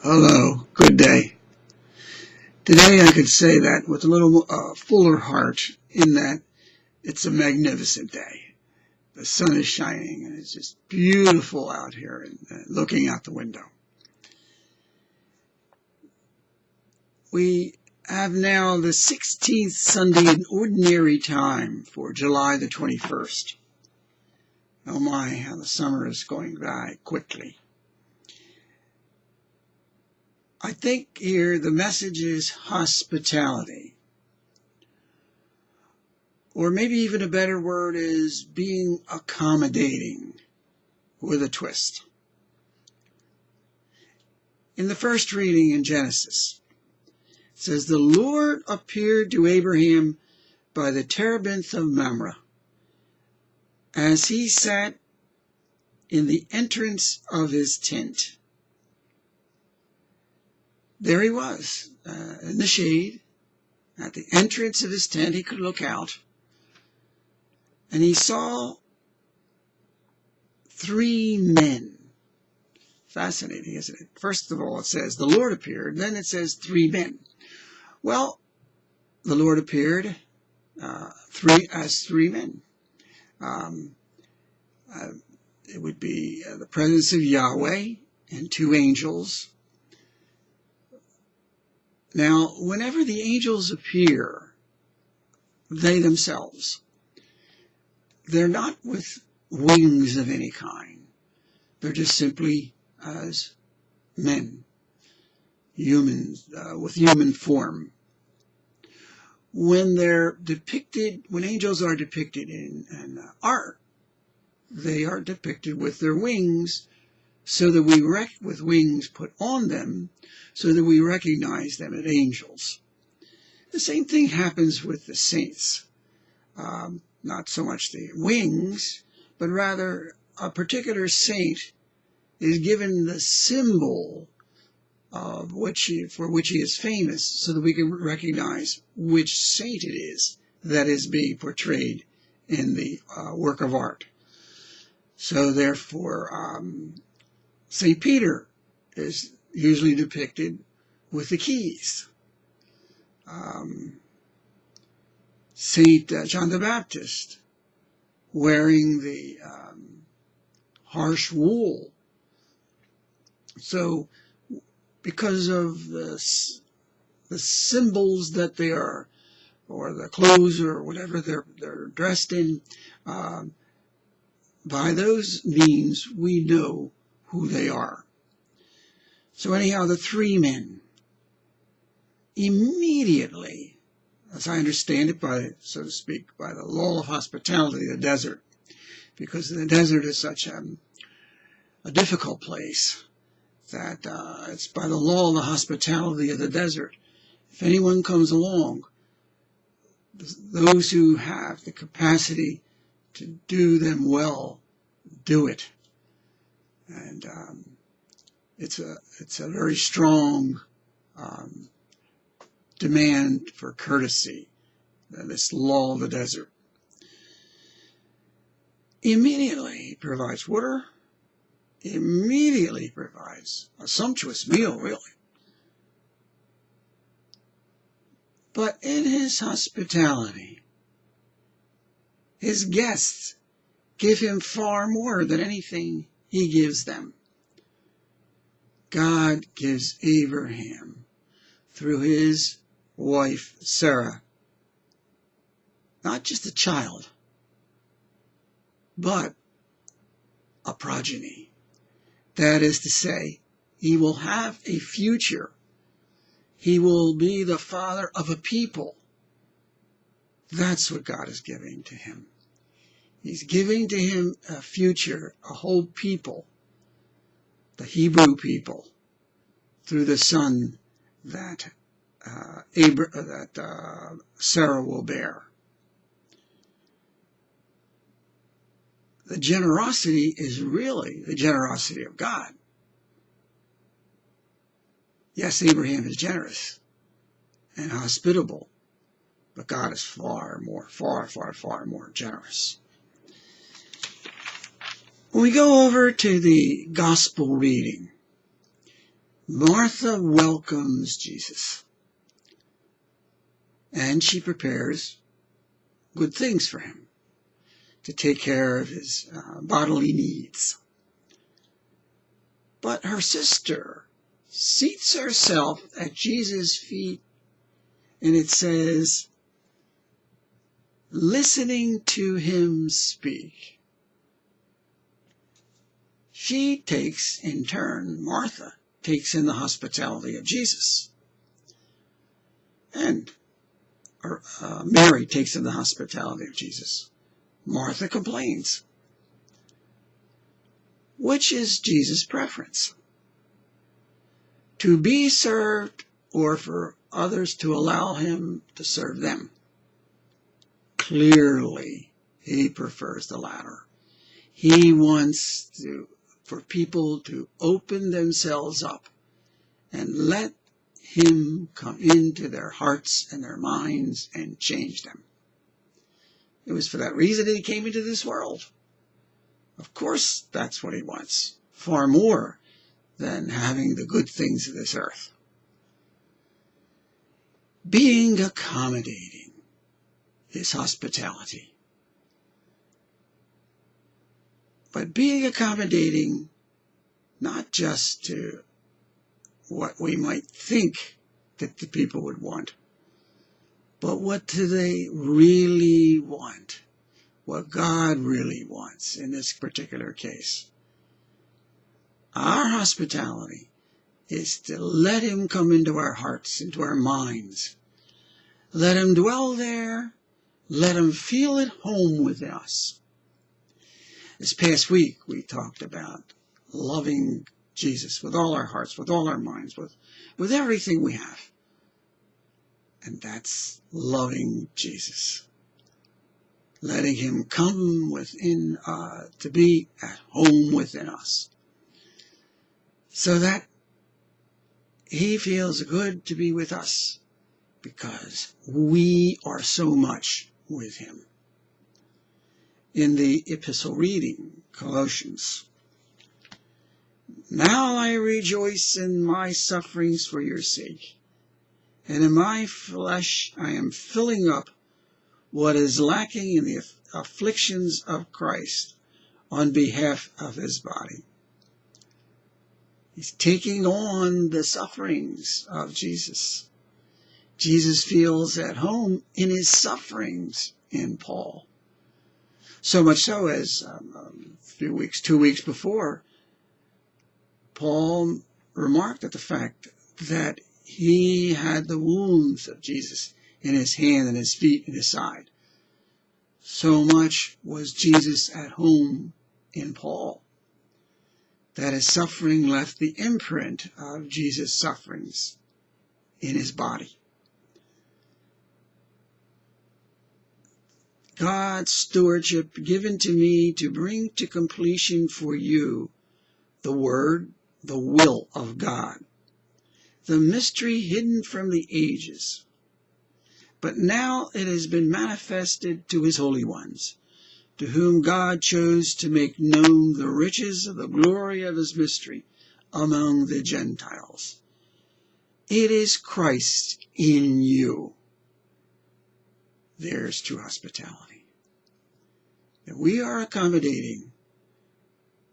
Hello, good day. Today I could say that with a little fuller heart in that it's a magnificent day. The sun is shining and it's just beautiful out here and looking out the window. We have now the 16th Sunday in Ordinary Time for July the 21st. Oh my, how the summer is going by quickly. I think here the message is hospitality. Or maybe even a better word is being accommodating with a twist. In the first reading in Genesis, it says, "The Lord appeared to Abraham by the terebinth of Mamre, as he sat in the entrance of his tent." There he was, in the shade, at the entrance of his tent. He could look out, and he saw three men. Fascinating, isn't it? First of all, it says the Lord appeared, then it says three men. Well, the Lord appeared as three men. It would be the presence of Yahweh and two angels. Now, whenever the angels appear, they themselves, they're not with wings of any kind. They're just simply as men, humans, with human form. When angels are depicted in art, they are depicted with their wings, so that with wings put on them, so that we recognize them as angels. The same thing happens with the saints. Not so much the wings, but rather a particular saint is given the symbol for which he is famous, so that we can recognize which saint it is that is being portrayed in the work of art. So therefore, St. Peter is usually depicted with the keys. St. John the Baptist wearing the harsh wool. So because of the symbols that they are, or the clothes or whatever they're dressed in, by those means we know who they are. So anyhow, the three men immediately, as I understand it, so to speak, by the law of hospitality, the desert, because the desert is such a difficult place that it's by the law of the hospitality of the desert. If anyone comes along, those who have the capacity to do them well, do it. And it's a very strong demand for courtesy, this law of the desert. Immediately he provides water, immediately provides a sumptuous meal, really. But in his hospitality, his guests give him far more than anything he gives them. God gives Abraham, through his wife Sarah, not just a child, but a progeny. That is to say, he will have a future. He will be the father of a people. That's what God is giving to him. He's giving to him a future, a whole people, the Hebrew people, through the son that Sarah will bear. The generosity is really the generosity of God. Yes, Abraham is generous and hospitable, but God is far more generous. When we go over to the gospel reading, Martha welcomes Jesus, and she prepares good things for him to take care of his bodily needs. But her sister seats herself at Jesus' feet, and it says, listening to him speak. She takes, in turn, Martha takes in the hospitality of Jesus. And Mary takes in the hospitality of Jesus. Martha complains. Which is Jesus' preference? To be served, or for others to allow him to serve them? Clearly, he prefers the latter. He wants for people to open themselves up and let him come into their hearts and their minds and change them. It was for that reason that he came into this world. Of course, that's what he wants, far more than having the good things of this earth. Being accommodating is hospitality. But being accommodating not just to what we might think that the people would want, but what do they really want? What God really wants in this particular case. Our hospitality is to let him come into our hearts, into our minds. Let him dwell there. Let him feel at home with us. This past week we talked about loving Jesus with all our hearts, with all our minds, with everything we have. And that's loving Jesus. Letting him come within, to be at home within us. So that he feels good to be with us because we are so much with him. In the epistle reading, Colossians, now I rejoice in my sufferings for your sake, and in my flesh I am filling up what is lacking in the afflictions of Christ on behalf of his body. He's taking on the sufferings of Jesus. Jesus feels at home in his sufferings in Paul. So much so as a few weeks, 2 weeks before, Paul remarked at the fact that he had the wounds of Jesus in his hand and his feet and his side. So much was Jesus at home in Paul that his suffering left the imprint of Jesus' sufferings in his body. God's stewardship given to me to bring to completion for you the word, the will of God, the mystery hidden from the ages. But now it has been manifested to his holy ones, to whom God chose to make known the riches of the glory of his mystery among the Gentiles. It is Christ in you. There's true hospitality. That we are accommodating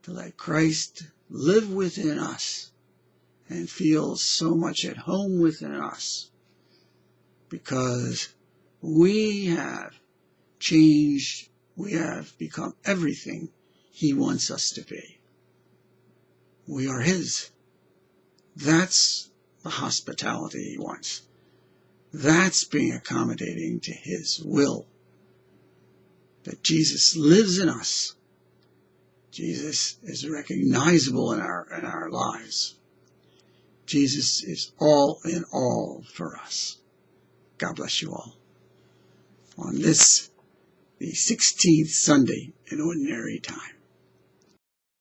to let Christ live within us and feel so much at home within us because we have changed, we have become everything he wants us to be. We are his. That's the hospitality he wants. That's being accommodating to his will. That Jesus lives in us. Jesus is recognizable in our lives. Jesus is all in all for us. God bless you all. On this, the 16th Sunday in Ordinary Time.